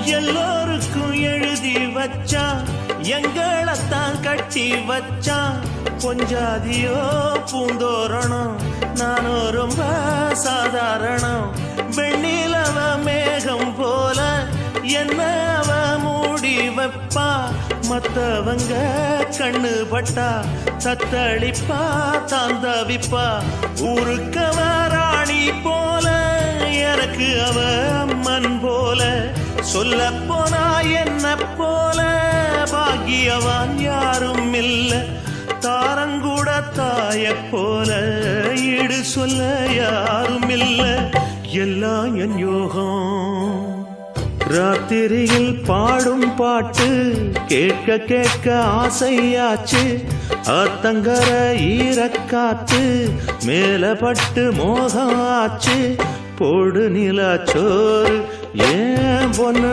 எல்லோருக்கும் எழுதி வச்சான், எங்களைத்தான் கட்டி வச்சான். கொஞ்சாதியோ பூந்தோரணம், நானும் ரொம்ப சாதாரணம். வெண்ணிலவ மேகம் போல என்ன அவ மூடி வைப்பா. மத்தவங்க கண்ணு பட்டா தத்தளிப்பா, தாந்தவிப்பா. ஊருக்கவ ராணி போல, எனக்கு அவ அம்மன் போல. சொல்ல போனா என்ன போல பாக்கியவான் யாரும் இல்ல. தாரங்கூட தாய போல ஈடு சொல்ல யாரும் இல்ல. எல்லாம் என் யோகம். ராத்திரியில் பாடும் பாட்டு கேட்க கேட்க ஆசையாச்சு. ஆத்தங்கர ஈரக்காத்து மேலப்பட்டு மோகம் ஆச்சு. போடு நிலா சோறு ஏன் பொண்ணு